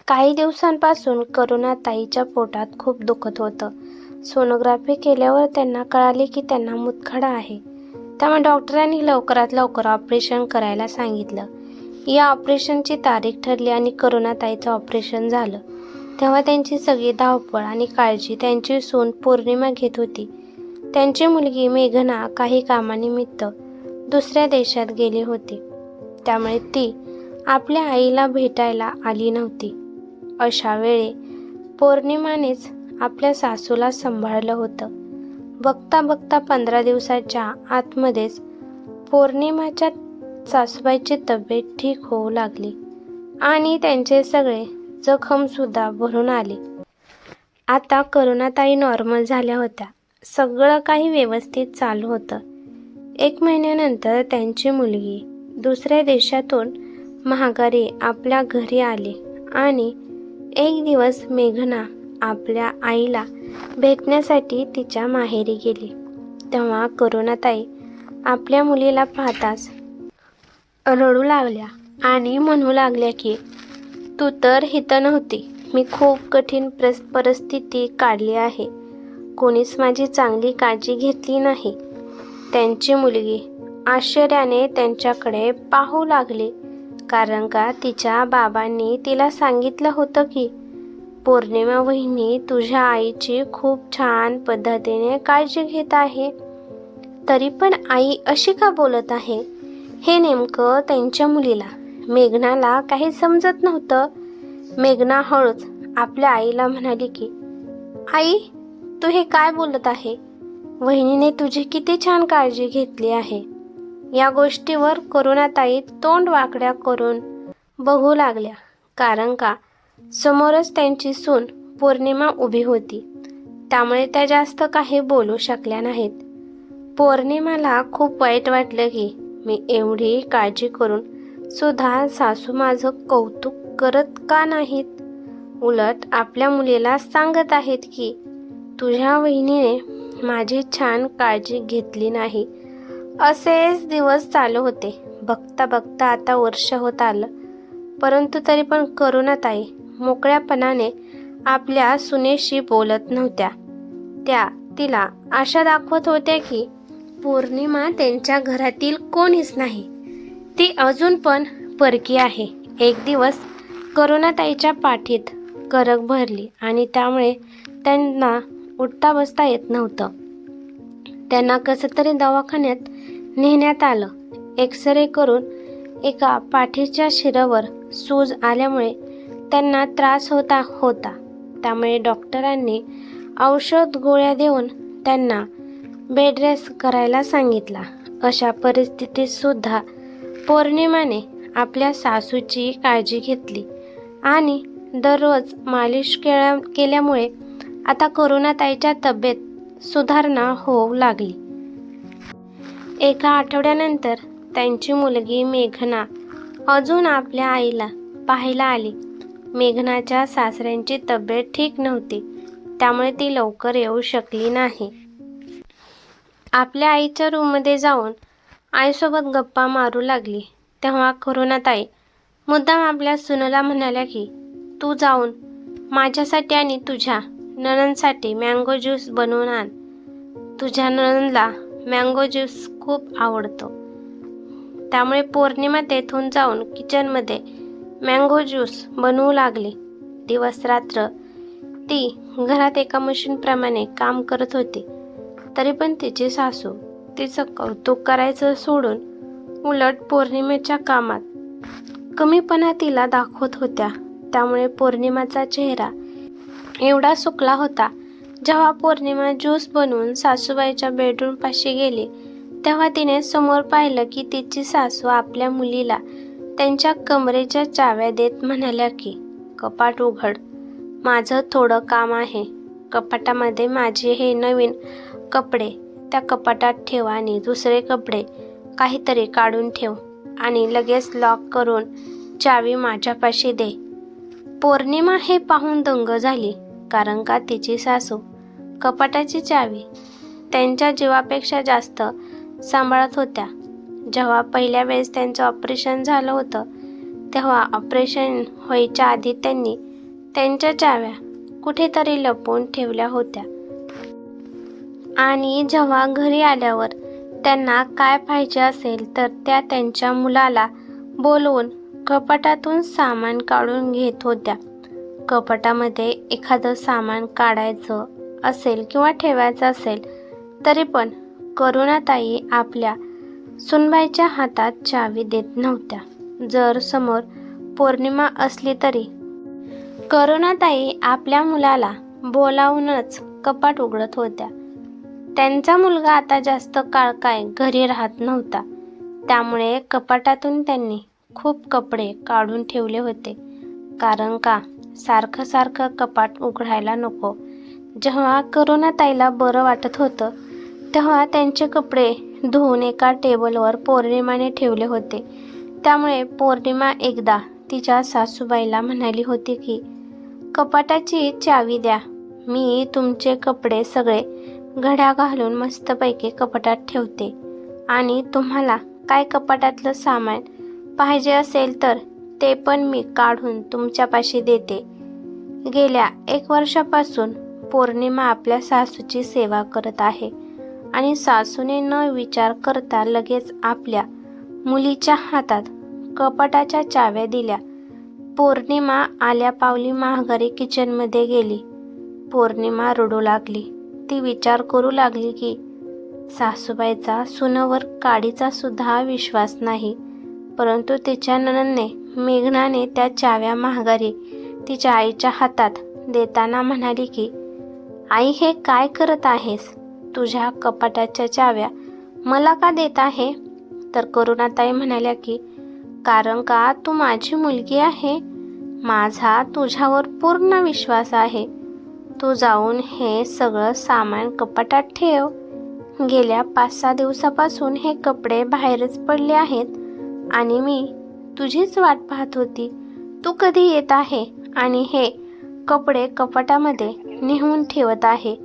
काही दिवसांपासून करुणाताईच्या पोटात खूप दुखत होतं. सोनोग्राफी केल्यावर त्यांना कळाले की त्यांना मूतखडा आहे. त्यामुळे डॉक्टरांनी लवकरात लवकर ऑपरेशन करायला सांगितलं. या ऑपरेशनची तारीख ठरली आणि करुणाताईचं ऑपरेशन झालं. तेव्हा त्यांची सगळी धावपळ आणि काळजी त्यांची सून पौर्णिमा घेत होती. त्यांची मुलगी मेघना काही कामानिमित्त दुसऱ्या देशात गेली होती. त्यामुळे ती आपल्या आईला भेटायला आली नव्हती. अशा वेळी पौर्णिमानेच आपल्या सासूला सांभाळलं होतं. बघता बघता 15 दिवसाच्या आतमध्येच पौर्णिमाच्या सासूबाईची तब्येत ठीक होऊ लागली आणि त्यांचे सगळे जखमसुद्धा भरून आले. आता करुणाताई नॉर्मल झाल्या होत्या. सगळं काही व्यवस्थित चालू होतं. 1 महिन्यानंतर त्यांची मुलगी दुसऱ्या देशातून माघारी आपल्या घरी आली आणि एक दिवस मेघना आपल्या आईला भेटण्यासाठी तिच्या माहेरी गेली. तेव्हा करुणाताई आपल्या मुलीला पाहताच रडू लागल्या आणि म्हणू लागल्या की तू तर इथं नव्हती. मी खूप कठीण परिस्थिती काढली आहे. कोणीच माझी चांगली काळजी घेतली नाही. त्यांची मुलगी आश्चर्याने त्यांच्याकडे पाहू लागली, कारण का तिच्या बाबांनी तिला सांगितलं होतं की पौर्णिमा वहिनी तुझ्या आईची खूप छान पद्धतीने काळजी घेत आहे. तरी पण आई अशी का बोलत आहे? हे नेमकं त्यांच्या मुलीला मेघनाला काही समजत नव्हतं. मेघना हळूच आपल्या आईला म्हणाली की आई, तू हे काय बोलत आहे? वहिनीने तुझी किती छान काळजी घेतली आहे. या गोष्टीवर करुणाताई तोंड वाकड्या करून बघू लागल्या, कारण का समोरच त्यांची सून पौर्णिमा उभी होती. त्यामुळे त्या जास्त काही बोलू शकल्या नाहीत. पौर्णिमाला खूप वाईट वाटलं की मी एवढी काळजी करून सुद्धा सासू माझं कौतुक करत का नाहीत. उलट आपल्या मुलीला सांगत आहेत की तुझ्या वहिनीने माझी छान काळजी घेतली नाही. असेच दिवस चालू होते. बघता बघता आता वर्ष होत आलं. परंतु तरी पण करुणाताई मोकळ्यापणाने आपल्या सुनेशी बोलत नव्हत्या. त्या तिला आशा दाखवत होत्या की पौर्णिमा त्यांच्या घरातील कोणीच नाही. ती अजून पण परकी आहे. एक दिवस करुणाताईच्या पाठीत करक भरली आणि त्यामुळे त्यांना उठता बसता येत नव्हतं. त्यांना कसं तरी दवाखान्यात नेण्यात आलं. एक्सरे करून एका पाठीच्या शिरावर सूज आल्यामुळे त्यांना त्रास होता. त्यामुळे डॉक्टरांनी औषध गोळ्या देऊन त्यांना बेड रेस्ट करायला सांगितला. अशा परिस्थितीत सुद्धा पौर्णिमाने आपल्या सासूची काळजी घेतली आणि दररोज मालिश केल्यामुळे आता करुणाताईच्या तब्येत सुधारणा होऊ लागली. एका आठवड्यानंतर त्यांची मुलगी मेघना अजून आपल्या आईला पाहायला आली. मेघनाच्या सासऱ्यांची तब्येत ठीक नव्हती, त्यामुळे ती लवकर येऊ शकली नाही. आपल्या आईच्या रूममध्ये जाऊन आईसोबत गप्पा मारू लागली. तेव्हा करुणाताई मुद्दाम आपल्या सुनेला म्हणाल्या की तू जाऊन माझ्यासाठी आणि तुझ्या नणंदसाठी मँगो ज्यूस बनवून आण. तुझ्या नणंदला मँगो ज्यूस खूप आवडतो. त्यामुळे पौर्णिमा तेथून जाऊन किचनमध्ये मँगो ज्यूस बनवू लागली. दिवस रात्र ती घरात एका मशीनप्रमाणे काम करत होती. तरी पण तिची सासू तिचं कौतुक करायचं सोडून उलट पौर्णिमेच्या कामात कमीपणा तिला दाखवत होत्या. त्यामुळे पौर्णिमाचा चेहरा एवढा सुकला होता. जेव्हा पौर्णिमा ज्यूस बनवून सासूबाईच्या बेडरूमपाशी गेली, तेव्हा तिने समोर पाहिलं की तिची सासू आपल्या मुलीला त्यांच्या कमरेच्या चाव्या देत म्हणाल्या की कपाट उघड, माझं थोडं काम आहे. कपाटामध्ये माझे हे नवीन कपडे त्या कपाटात ठेव आणि दुसरे कपडे काहीतरी काढून ठेव आणि लगेच लॉक करून चावी माझ्यापाशी दे. पौर्णिमा हे पाहून दंग झाली, कारण का तिची सासू कपाटाची चावी त्यांच्या जीवापेक्षा जास्त सांभाळत होत्या. जेव्हा पहिल्या वेळेस त्यांचं ऑपरेशन झालं होतं, तेव्हा ऑपरेशन व्हायच्या आधी त्यांनी त्यांच्या चाव्या कुठेतरी लपवून ठेवल्या होत्या आणि जेव्हा घरी आल्यावर त्यांना काय पाहिजे असेल तर त्या त्यांच्या मुलाला बोलवून कपाटातून सामान काढून घेत होत्या. कपाटामध्ये एखादं सामान काढायचं असेल किंवा ठेवायचं असेल तरी पण करुणाताई आपल्या सुनबाईच्या हातात चावी देत नव्हत्या. जर समोर पौर्णिमा असली तरी करुणाताई आपल्या मुलाला बोलावूनच कपाट उघडत होत्या. त्यांचा मुलगा आता जास्त काळ काय घरी राहत नव्हता, त्यामुळे कपाटातून त्यांनी खूप कपडे काढून ठेवले होते. कारण का सारखं सारखं कपाट उघडायला नको. जेव्हा करुणाताईला बरं वाटत होतं तेव्हा त्यांचे कपडे धुवून एका टेबलवर पौर्णिमाने ठेवले होते. त्यामुळे पौर्णिमा एकदा तिच्या सासूबाईला म्हणाली होती की कपाटाची चावी द्या, मी तुमचे कपडे सगळे घड्या घालून मस्तपैकी कपाटात ठेवते आणि तुम्हाला काय कपाटातलं सामान पाहिजे असेल तर ते पण मी काढून तुमच्यापाशी देते. गेल्या 1 वर्षापासून पौर्णिमा आपल्या सासूची सेवा करत आहे आणि सासूने न विचार करता लगेच आपल्या मुलीच्या हातात कपाटाच्या चाव्या दिल्या. पौर्णिमा आल्या पावली माघारी किचनमध्ये गेली. पौर्णिमा रडू लागली. ती विचार करू लागली की सासूबाईचा सुनेवर काडीचा सुद्धा विश्वास नाही, परंतु तिच्या नणंदने मेघनाने त्या चाव्या माघारी तिच्या आईच्या हातात देताना म्हणाली की आई, हे काय करत आहेस? तुझ्या कपाटाच्या चाव्या मला का देत आहे? तर करुणाताई म्हणाल्या की कारण का तू माझी मुलगी आहे, माझा तुझ्यावर पूर्ण विश्वास आहे. तू जाऊन हे सगळं सामान कपाटात ठेव. गेल्या 5-6 दिवसापासून हे कपडे बाहेरच पडले आहेत आणि मी तुझीच वाट पाहत होती. तू कधी येत आहे आणि हे कपडे कपाटामध्ये नेऊन ठेवत आहे.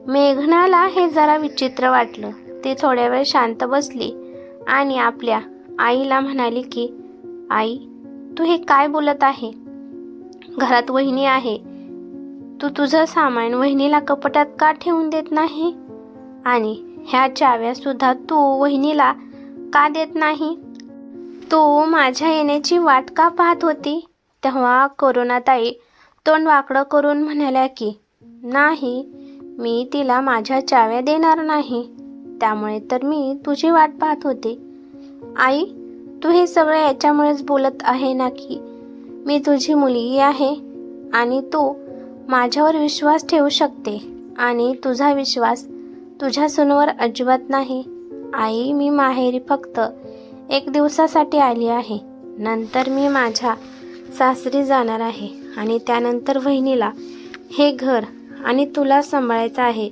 मेघनाला हे जरा विचित्र वाटलं. ती थोड्या वेळ शांत बसली आणि आपल्या आईला म्हणाली की आई, तू हे काय बोलत आहे? घरात वहिनी आहे, तू तुझं सामान वहिनीला कपाटात का ठेवून देत नाही? आणि ह्या चाव्या सुद्धा तू वहिनीला का देत नाही? तू माझ्या येण्याची वाट का पाहत होती? तेव्हा करुणाताई तोंड वाकडं करून म्हणाल्या की नाही, मी तिला माझ्या चाव्या देणार नाही, त्यामुळे तर मी तुझी वाट पाहत होते. आई, तू हे सगळं याच्यामुळेच बोलत आहे ना की मी तुझी मुलगी आहे आणि तू माझ्यावर विश्वास ठेवू शकते आणि तुझा विश्वास तुझ्या सुनेवर अजिबात नाही. आई, मी माहेरी फक्त 1 दिवसासाठी आली आहे. नंतर मी माझ्या सासरी जाणार आहे आणि त्यानंतर वहिनीला, हे घर आणि तुला सांभाळायचं आहे.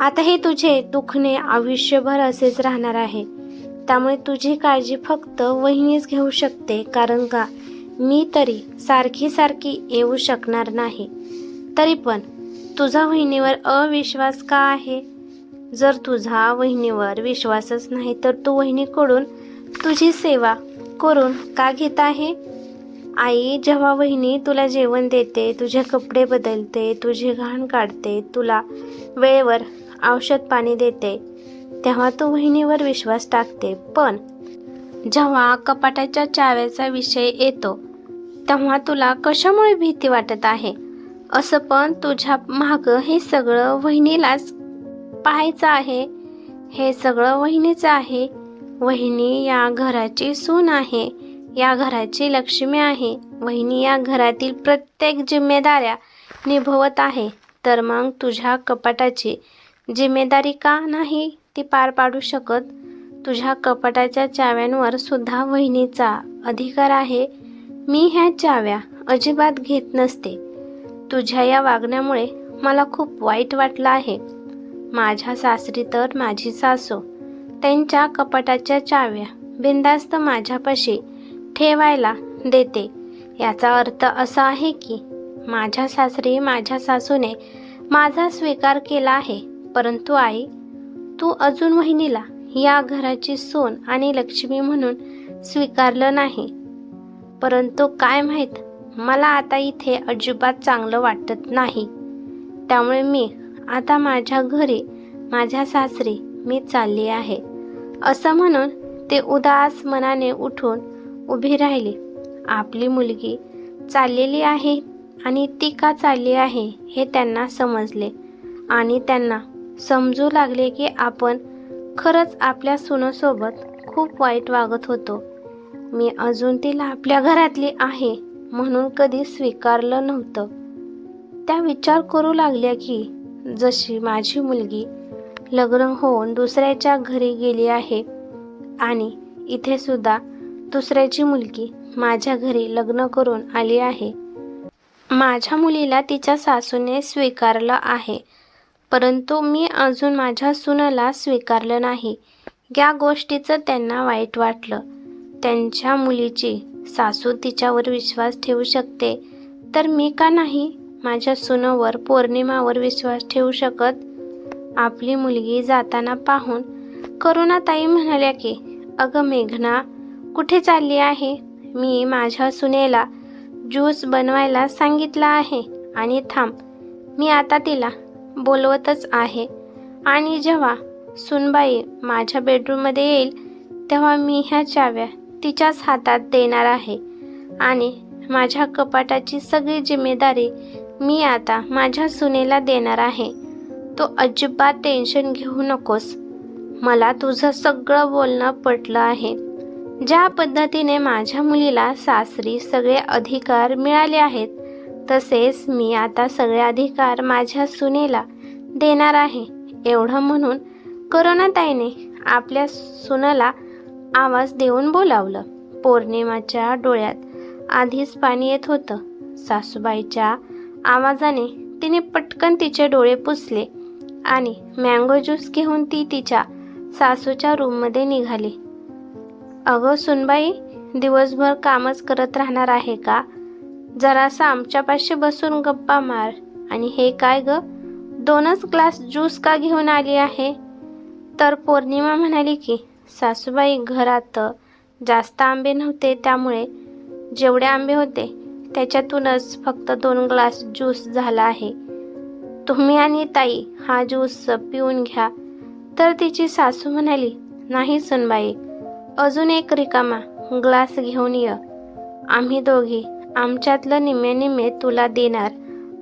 आता हे तुझे दुखणे आयुष्यभर असेच राहणार आहे, त्यामुळे तुझी काळजी फक्त वहिनीच घेऊ शकते. कारण का मी तरी सारखी सारखी येऊ शकणार नाही. तरी पण तुझा वहिनीवर अविश्वास का आहे? जर तुझा वहिनीवर विश्वासच नाही तर तू वहिनीकडून तुझी सेवा करून का घेत आहे? आई, जेव्हा वहिनी तुला जेवण देते, तुझे कपडे बदलते, तुझी घाण काढते, तुला वेळेवर औषध पाणी देते, तेव्हा तू वहिनीवर विश्वास टाकते. पण जेव्हा कपाटाच्या चाव्याचा विषय येतो तेव्हा तुला कशामुळे भीती वाटत आहे? असं पण तुझ्या मागं हे सगळं वहिनीलाच पाहायचं आहे. हे सगळं वहिनीचं आहे. वहिनी या घराची सून आहे, या घराची लक्ष्मी आहे. वहिनी या घरातील प्रत्येक जिम्मेदाऱ्या निभवत आहे. तर मग तुझ्या कपाटाची जिम्मेदारी का नाही ती पार पाडू शकत? तुझ्या कपाटाच्या चाव्यांवर सुद्धा वहिनीचा अधिकार आहे. मी ह्या चाव्या अजिबात घेत नसते. तुझ्या या वागण्यामुळे मला खूप वाईट वाटलं आहे. माझ्या सासरी तर माझी सासू त्यांच्या कपाटाच्या चाव्या बिनधास्त माझ्यापाशी ठेवायला देते. याचा अर्थ असा आहे की माझ्या सासरी माझ्या सासूने माझा स्वीकार केला आहे. परंतु आई, तू अजून वहिनीला या घराची सून आणि लक्ष्मी म्हणून स्वीकारलं नाही. परंतु काय माहीत, मला आता इथे अजिबात चांगलं वाटत नाही. त्यामुळे मी आता माझ्या घरी, माझ्या सासरी मी चालली आहे. असं म्हणून ते उदास मनाने उठून उभी राहिली. आपली मुलगी चाललेली आहे आणि ती का चालली आहे हे त्यांना समजले आणि त्यांना समजू लागले की आपण खरंच आपल्या सुनेसोबत खूप वाईट वागत होतो. मी अजून तिला आपल्या घरातली आहे म्हणून कधी स्वीकारलं नव्हतं. त्या विचार करू लागल्या की जशी माझी मुलगी लग्न होऊन दुसऱ्याच्या घरी गेली आहे आणि इथे सुद्धा दुसऱ्याची मुलगी माझ्या घरी लग्न करून आली आहे. माझ्या मुलीला तिच्या सासूने स्वीकारलं आहे, परंतु मी अजून माझ्या सुनेला स्वीकारलं नाही. या गोष्टीचं त्यांना वाईट वाटलं. त्यांच्या मुलीची सासू तिच्यावर विश्वास ठेवू शकते तर मी का नाही माझ्या सुनेवर, पौर्णिमावर विश्वास ठेवू शकत? आपली मुलगी जाताना पाहून करुणाताई म्हणाल्या की अगं मेघना, कुठे चालली आहे? मी माझ्या सुनेला ज्यूस बनवायला सांगितला आहे आणि थांब, मी आता तिला बोलवतच आहे. आणि जेव्हा सुनबाई माझ्या बेडरूममध्ये येईल तेव्हा मी ह्या चाव्या तिच्याच हातात देणार आहे आणि माझ्या कपाटाची सगळी जिम्मेदारी मी आता माझ्या सुनेला देणार आहे. तू अजिबात टेन्शन घेऊ नकोस. मला तुझं सगळं बोलणं पटलं आहे. ज्या पद्धतीने माझ्या मुलीला सासरी सगळे अधिकार मिळाले आहेत तसेच मी आता सगळे अधिकार माझ्या सुनेला देणार आहे. एवढं म्हणून करुणाताईने आपल्या सुनेला आवाज देऊन बोलावलं. पौर्णिमाच्या डोळ्यात आधीच पाणी येत होतं. सासूबाईच्या आवाजाने तिने पटकन तिचे डोळे पुसले आणि मँगो ज्यूस घेऊन ती तिच्या सासूच्या रूममध्ये निघाली. अगं सुनबाई, दिवसभर कामच करत राहणार आहे का? जरासं आमच्यापाशी बसून गप्पा मार. आणि हे काय ग, 2च ग्लास ज्यूस का घेऊन आली आहे? तर पौर्णिमा म्हणाली की सासूबाई, घरात जास्त आंबे नव्हते, त्यामुळे जेवढे आंबे होते त्याच्यातूनच फक्त 2 ग्लास ज्यूस झाला आहे. तुम्ही आणि ताई हा ज्यूस पिऊन घ्या. तर तिची सासू म्हणाली, नाही सुनबाई, अजून एक रिकामा ग्लास घेऊन ये. आम्ही दोघी आमच्यातलं निम्मे तुला देणार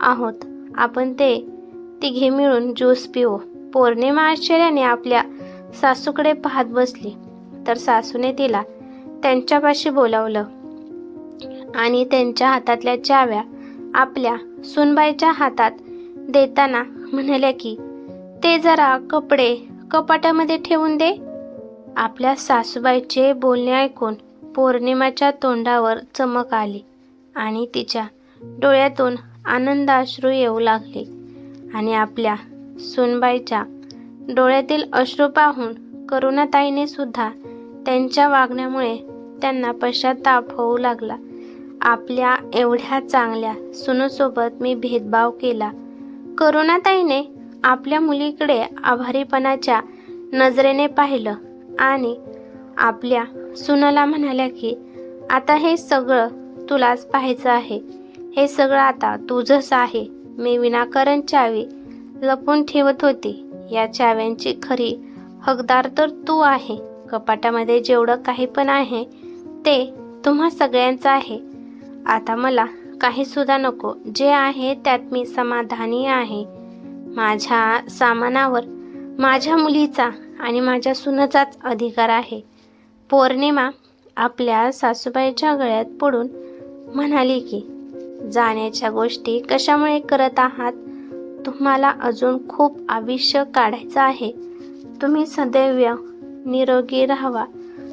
आहोत. आपण ते तिघे मिळून ज्यूस पिऊ. पौर्णिमा आश्चर्याने आपल्या सासूकडे पाहत बसली. तर सासूने तिला त्यांच्यापाशी बोलावलं आणि त्यांच्या हातातल्या चाव्या आपल्या सुनबाईच्या हातात देताना म्हणाल्या की ते जरा कपडे कपाटामध्ये ठेवून दे. आपल्या सासूबाईचे बोलणे ऐकून पौर्णिमाच्या तोंडावर चमक आली आणि तिच्या डोळ्यातून आनंदाश्रू येऊ लागले. आणि आपल्या सुनबाईच्या डोळ्यातील अश्रू पाहून करुणाताईने सुद्धा त्यांच्या वागण्यामुळे त्यांना पश्चाताप होऊ लागला. आपल्या एवढ्या चांगल्या सुनेसोबत मी भेदभाव केला. करुणाताईने आपल्या मुलीकडे आभारीपणाच्या नजरेने पाहिलं आणि आपल्या सुनेला म्हणाल्या की आता हे सगळं तुलाच पाहायचं आहे. हे सगळं आता तुझंच आहे. मी विनाकारण चावी लपून ठेवत होती. या चाव्यांची खरी हकदार तर तू आहे. कपाटामध्ये जेवढं काही पण आहे ते तुम्हा सगळ्यांचं आहे. आता मला काही सुद्धा नको. जे आहे त्यात मी समाधानी आहे. माझ्या सामानावर माझ्या मुलीचा आणि माझ्या सुनेचाच अधिकार आहे. पौर्णिमा आपल्या सासूबाईच्या गळ्यात पडून म्हणाली की जाण्याच्या गोष्टी कशामुळे करत आहात? तुम्हाला अजून खूप आयुष्य काढायचं आहे. तुम्ही सदैव निरोगी राहावा.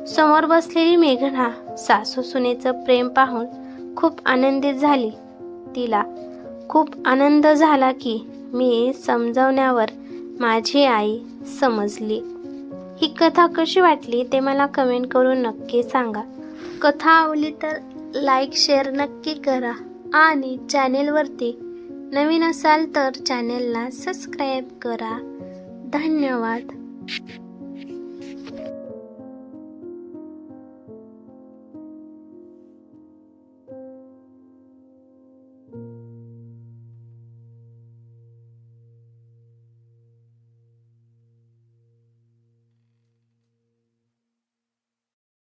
समोर बसलेली मेघना सासू सुनेचं प्रेम पाहून खूप आनंदित झाली. तिला खूप आनंद झाला की मी समजावण्यावर माझी आई समजली. ही कथा कशी वाटली ते मला कमेंट करून नक्की सांगा. कथा आवडली तर लाईक शेअर नक्की करा आणि चॅनेलवरती नवीन असाल तर चॅनेलला सबस्क्राईब करा. धन्यवाद.